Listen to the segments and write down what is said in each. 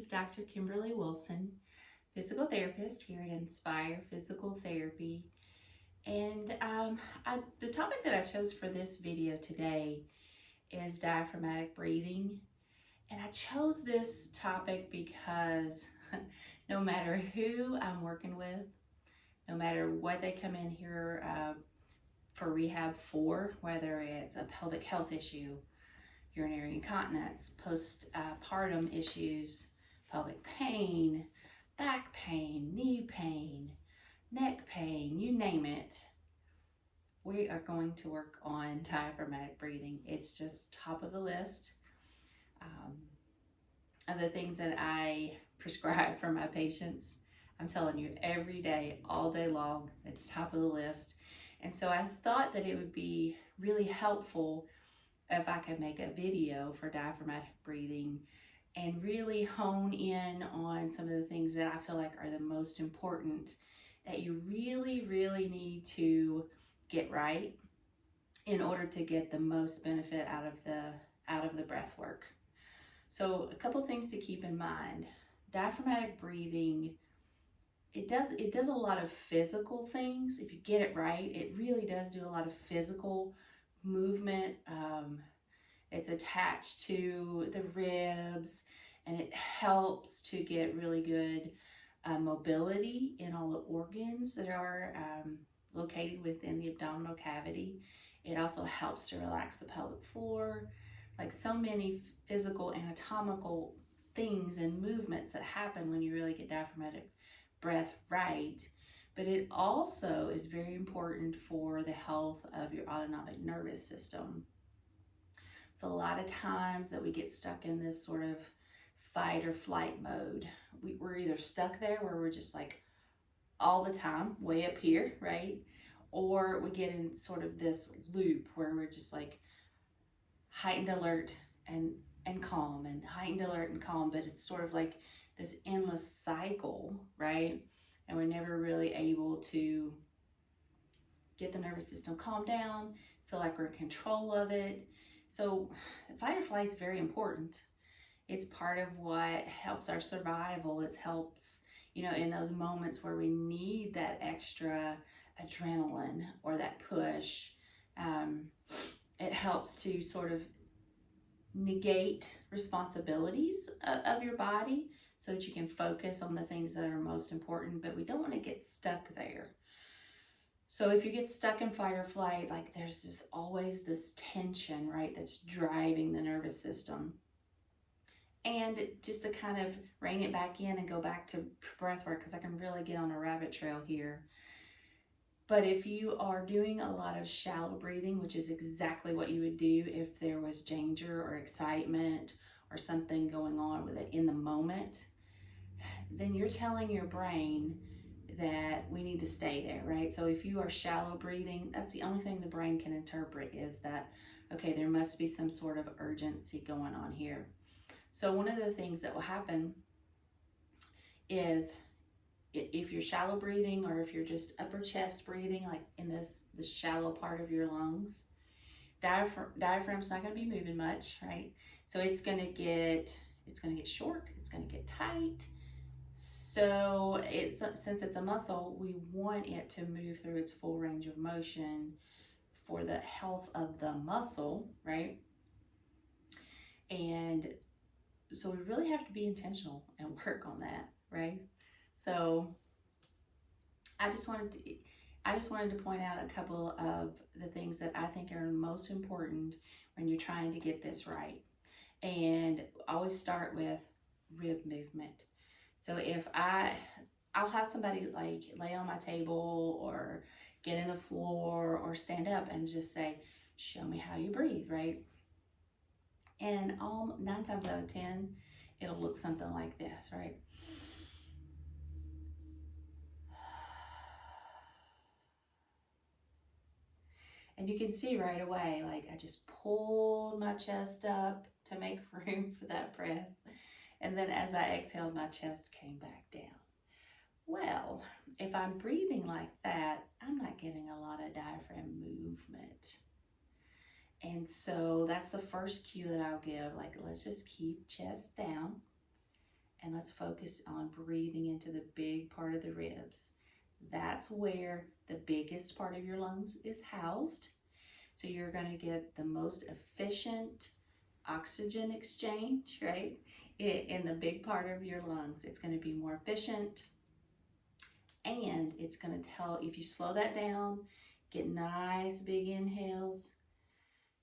Dr. Kimberley Wilson, physical therapist here at Inspire Physical Therapy. And the topic that I chose for this video today is diaphragmatic breathing. And I chose this topic because no matter who I'm working with, no matter what they come in here for rehab for, whether it's a pelvic health issue, urinary incontinence, postpartum issues, pelvic pain, back pain, knee pain, neck pain, you name it, we are going to work on diaphragmatic breathing. It's just top of the list of the things that I prescribe for my patients. I'm telling you, every day, all day long, it's top of the list. And so I thought that it would be really helpful if I could make a video for diaphragmatic breathing and really hone in on some of the things that I feel like are the most important that you really need to get right in order to get the most benefit out of the breath work. So a couple things to keep in mind. Diaphragmatic breathing, it does a lot of physical things. If you get it right, it really does do a lot of physical movement. It's attached to the ribs, and it helps to get really good mobility in all the organs that are located within the abdominal cavity. It also helps to relax the pelvic floor, like so many physical anatomical things and movements that happen when you really get diaphragmatic breath right. But it also is very important for the health of your autonomic nervous system. So a lot of times that we get stuck in this sort of fight or flight mode, we're either stuck there where we're just like all the time way up here, right? Or we get in sort of this loop where we're just like heightened alert and calm, and heightened alert and calm, but it's sort of like this endless cycle, right? And we're never really able to get the nervous system calmed down, feel like we're in control of it. So fight or flight is very important. It's part of what helps our survival. It helps, in those moments where we need that extra adrenaline or that push. It helps to sort of negate responsibilities of your body so that you can focus on the things that are most important, but we don't want to get stuck there. So if you get stuck in fight or flight, like there's always this tension, right, that's driving the nervous system. And just to kind of rein it back in and go back to breath work, because I can really get on a rabbit trail here. But if you are doing a lot of shallow breathing, which is exactly what you would do if there was danger or excitement or something going on with it in the moment, then you're telling your brain that we need to stay there, right? So if you are shallow breathing, that's the only thing the brain can interpret, is that, okay, there must be some sort of urgency going on here. So one of the things that will happen is if you're shallow breathing, or if you're just upper chest breathing, like in this shallow part of your lungs, diaphragm's not going to be moving much, right? So it's going to get short, it's going to get tight. So since it's a muscle, we want it to move through its full range of motion for the health of the muscle, right? And so we really have to be intentional and work on that, right? So I just wanted to point out a couple of the things that I think are most important when you're trying to get this right. And always start with rib movement. So if I'll have somebody like lay on my table or get in the floor or stand up and just say, show me how you breathe, right? And 9 times out of 10, it'll look something like this, right? And you can see right away, like I just pulled my chest up to make room for that breath. And then as I exhaled, my chest came back down. Well, if I'm breathing like that, I'm not getting a lot of diaphragm movement. And so that's the first cue that I'll give, like, let's just keep chest down and let's focus on breathing into the big part of the ribs. That's where the biggest part of your lungs is housed. So you're going to get the most efficient oxygen exchange, right? In the big part of your lungs. It's going to be more efficient, and it's going to tell, if you slow that down, get nice big inhales,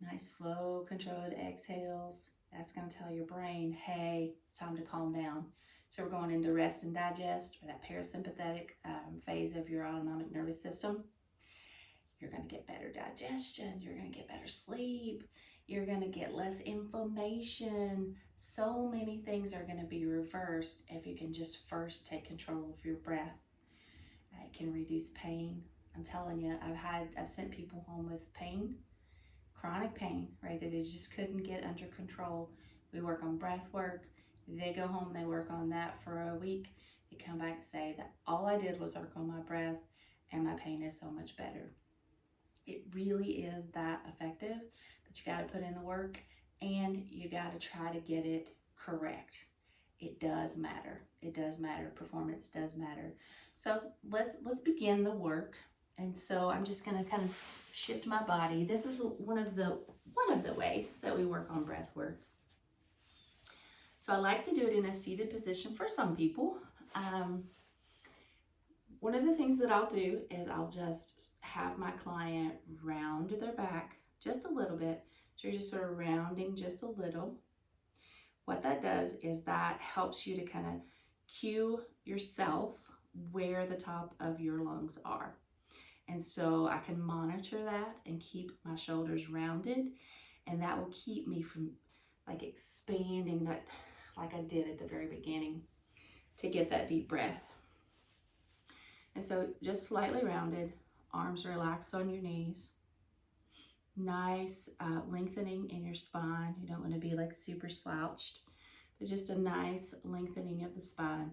nice slow controlled exhales, that's going to tell your brain, hey, it's time to calm down. So we're going into rest and digest, or that parasympathetic phase of your autonomic nervous system. You're going to get better digestion, you're going to get better sleep, you're going to get less inflammation. So many things are going to be reversed if you can just first take control of your breath. It can reduce pain. I'm telling you, I've sent people home with pain, chronic pain, right, that they just couldn't get under control. We work on breath work. They go home, they work on that for a week. They come back and say that all I did was work on my breath and my pain is so much better. It really is that effective, but you got to put in the work and you got to try to get it correct. It does matter. It does matter. Performance does matter. So let's begin the work. And so I'm just going to kind of shift my body. This is one of the ways that we work on breath work. So I like to do it in a seated position for some people. One of the things that I'll do is I'll just have my client round their back just a little bit. So you're just sort of rounding just a little. What that does is that helps you to kind of cue yourself where the top of your lungs are. And so I can monitor that and keep my shoulders rounded, and that will keep me from like expanding that like I did at the very beginning to get that deep breath. And so just slightly rounded, arms relaxed on your knees. Nice lengthening in your spine. You don't want to be like super slouched, but just a nice lengthening of the spine.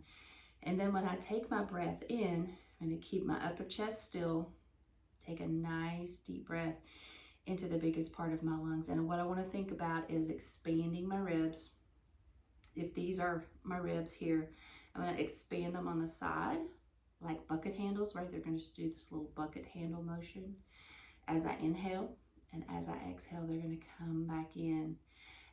And then when I take my breath in, I'm going to keep my upper chest still. Take a nice deep breath into the biggest part of my lungs. And what I want to think about is expanding my ribs. If these are my ribs here, I'm going to expand them on the side like bucket handles, right? They're going to just do this little bucket handle motion as I inhale, and as I exhale, they're going to come back in.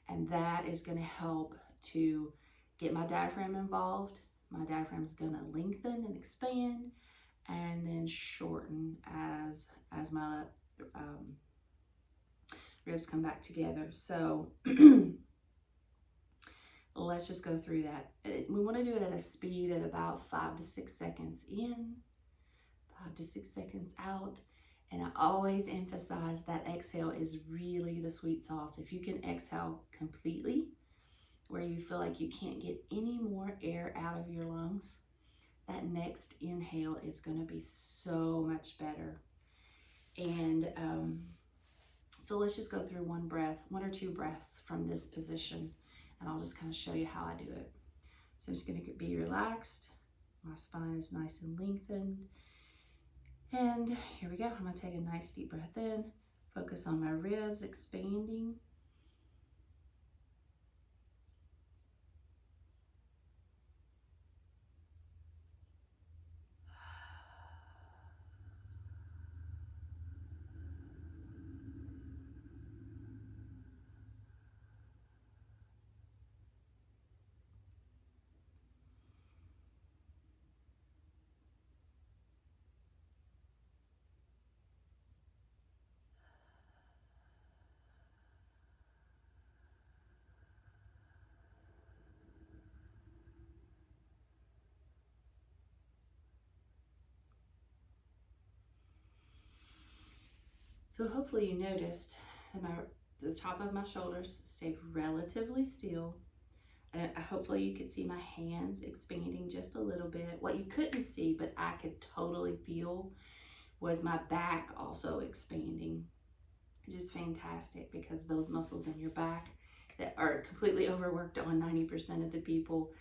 And that is going to help to get my diaphragm involved. My diaphragm is going to lengthen and expand, and then shorten as my ribs come back together. So let's just go through that. We want to do it at a speed at about 5 to 6 seconds in, 5 to 6 seconds out. And I always emphasize that exhale is really the sweet sauce. If you can exhale completely, where you feel like you can't get any more air out of your lungs, that next inhale is going to be so much better. And so let's just go through one or two breaths from this position, and I'll just kind of show you how I do it. So I'm just going to be relaxed. My spine is nice and lengthened. And here we go. I'm going to take a nice deep breath in, focus on my ribs expanding. So hopefully you noticed that the top of my shoulders stayed relatively still. And hopefully you could see my hands expanding just a little bit. What you couldn't see, but I could totally feel, was my back also expanding. Just fantastic, because those muscles in your back that are completely overworked on 90% of the people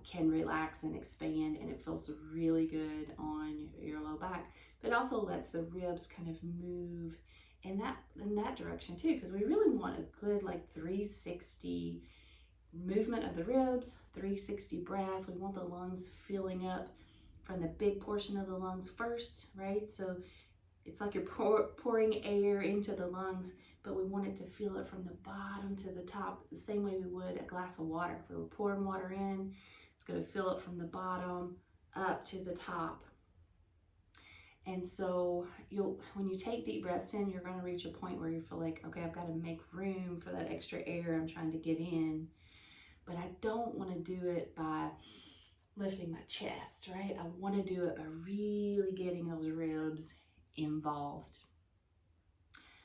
can relax and expand, and it feels really good on your low back. But it also lets the ribs kind of move in that direction too, because we really want a good like 360 movement of the ribs, 360 breath. We want the lungs filling up from the big portion of the lungs first, right? So it's like you're pouring air into the lungs, but we want it to fill it from the bottom to the top, the same way we would a glass of water. If we were pouring water in, it's going to fill it from the bottom up to the top. And so when you take deep breaths in, you're going to reach a point where you feel like, okay, I've got to make room for that extra air I'm trying to get in. But I don't want to do it by lifting my chest, right? I want to do it by really getting those ribs involved.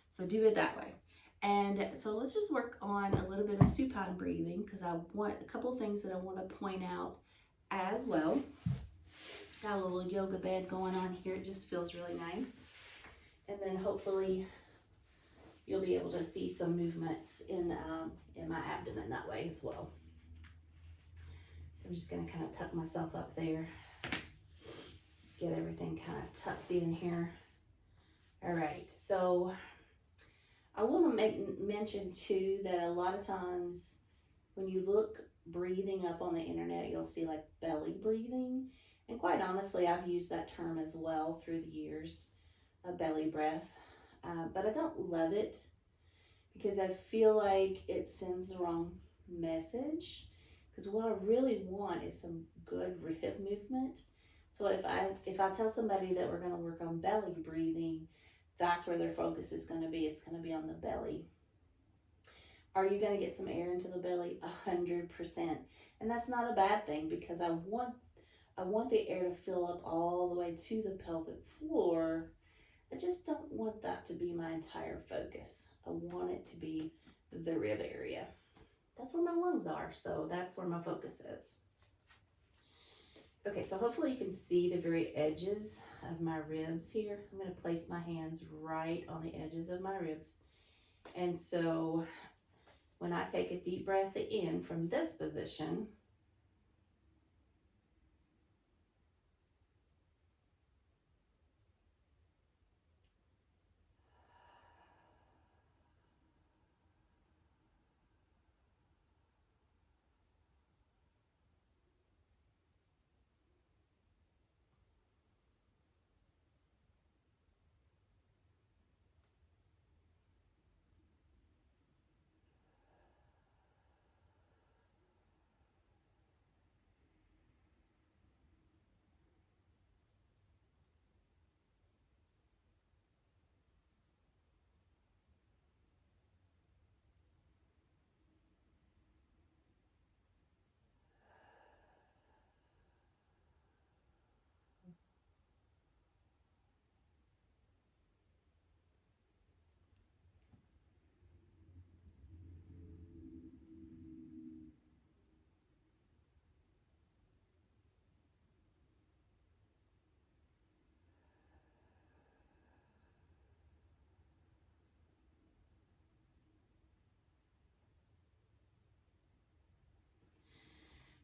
So do it that way. And so let's just work on a little bit of supine breathing, because I want a couple of things that I want to point out as well. Got a little yoga bed going on here. It just feels really nice. And then hopefully you'll be able to see some movements in my abdomen that way as well. So I'm just going to kind of tuck myself up there. Get everything kind of tucked in here. All right, so I want to mention too that a lot of times when you look breathing up on the internet, you'll see like belly breathing. And quite honestly, I've used that term as well through the years, a belly breath. But I don't love it because I feel like it sends the wrong message. Because what I really want is some good rib movement. So if I tell somebody that we're going to work on belly breathing, that's where their focus is going to be. It's going to be on the belly. Are you going to get some air into the belly? 100%. And that's not a bad thing, because I want the air to fill up all the way to the pelvic floor. I just don't want that to be my entire focus. I want it to be the rib area. That's where my lungs are, so that's where my focus is. Okay, so hopefully you can see the very edges of my ribs here. I'm going to place my hands right on the edges of my ribs. And so when I take a deep breath in from this position,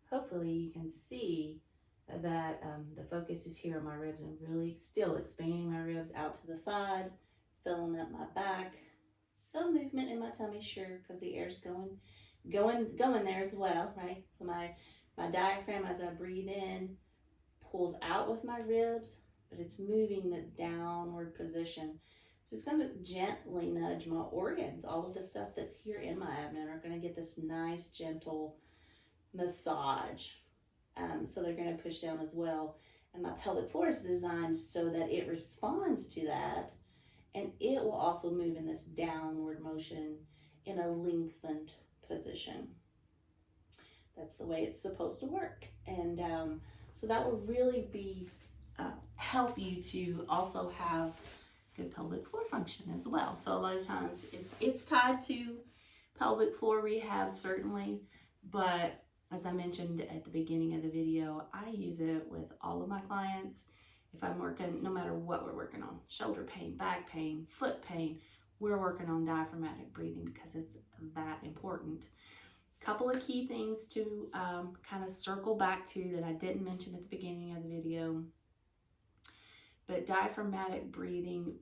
hopefully you can see that the focus is here on my ribs and really still expanding my ribs out to the side, filling up my back. Some movement in my tummy, sure, because the air's going there as well, right? So my diaphragm, as I breathe in, pulls out with my ribs, but it's moving the downward position. So it's going to gently nudge my organs. All of the stuff that's here in my abdomen are going to get this nice, gentle massage. So they're going to push down as well. And my pelvic floor is designed so that it responds to that, and it will also move in this downward motion in a lengthened position. That's the way it's supposed to work. And so that will really be help you to also have good pelvic floor function as well. So a lot of times it's tied to pelvic floor rehab, certainly, but as I mentioned at the beginning of the video, I use it with all of my clients. If I'm working, no matter what we're working on, shoulder pain, back pain, foot pain, we're working on diaphragmatic breathing because it's that important. Couple of key things to kind of circle back to that I didn't mention at the beginning of the video, but diaphragmatic breathing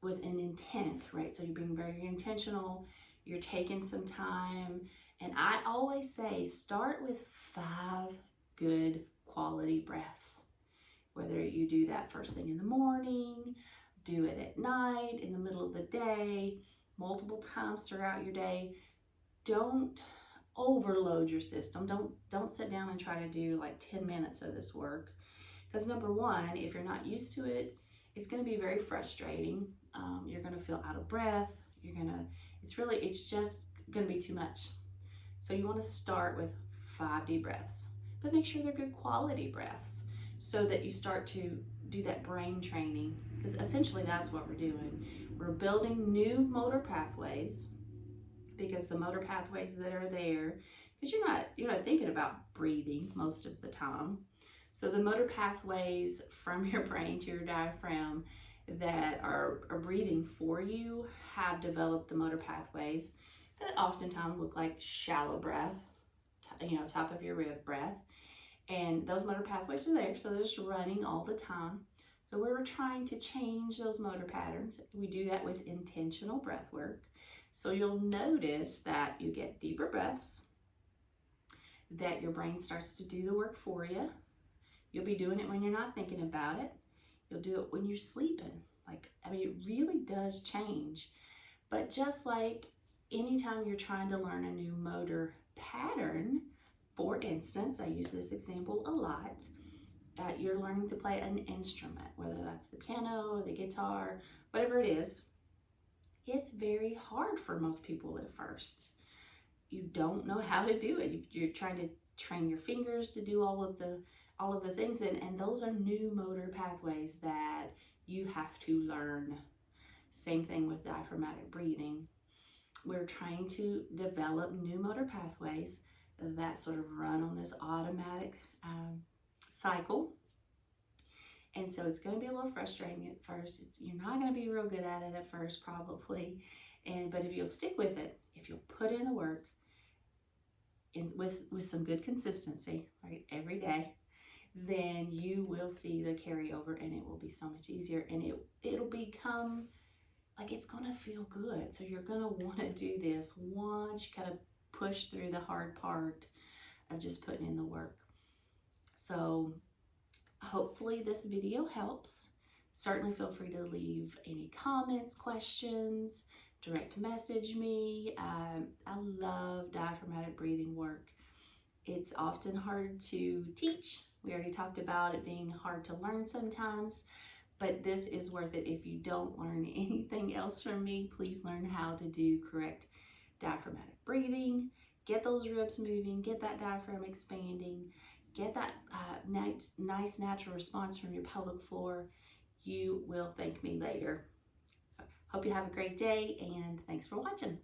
with an intent, right? So you're being very intentional. you're taking some time. And I always say, start with 5 good quality breaths. Whether you do that first thing in the morning, do it at night, in the middle of the day, multiple times throughout your day. Don't overload your system. Don't sit down and try to do like 10 minutes of this work. Because number one, if you're not used to it, it's going to be very frustrating. You're going to feel out of breath. It's just going to be too much. So you want to start with 5 deep breaths, but make sure they're good quality breaths so that you start to do that brain training, because essentially that's what we're doing. We're building new motor pathways, because the motor pathways that are there, because you're not thinking about breathing most of the time. So the motor pathways from your brain to your diaphragm that are breathing for you have developed the motor pathways that oftentimes look like shallow breath, top of your rib breath. And those motor pathways are there, so they're just running all the time. So we're trying to change those motor patterns. We do that with intentional breath work. So you'll notice that you get deeper breaths, that your brain starts to do the work for you. You'll be doing it when you're not thinking about it. You'll do it when you're sleeping. It really does change. But just like anytime you're trying to learn a new motor pattern, for instance, I use this example a lot, you're learning to play an instrument, whether that's the piano, the guitar, whatever it is. It's very hard for most people at first. You don't know how to do it. You're trying to train your fingers to do all of the things, and those are new motor pathways that you have to learn. Same thing with diaphragmatic breathing. We're trying to develop new motor pathways that sort of run on this automatic cycle. And so it's going to be a little frustrating at first. You're not going to be real good at it at first, probably. But if you'll stick with it, if you'll put in the work, with some good consistency, right, every day, then you will see the carryover, and it will be so much easier, and it'll become like it's going to feel good. So you're going to want to do this once you kind of push through the hard part of just putting in the work. So hopefully this video helps. Certainly feel free to leave any comments, questions, direct message me. I love diaphragmatic breathing work. It's often hard to teach. We already talked about it being hard to learn sometimes, but this is worth it. If you don't learn anything else from me, please learn how to do correct diaphragmatic breathing. Get those ribs moving, get that diaphragm expanding, get that nice natural response from your pelvic floor. You will thank me later. Hope you have a great day, and thanks for watching.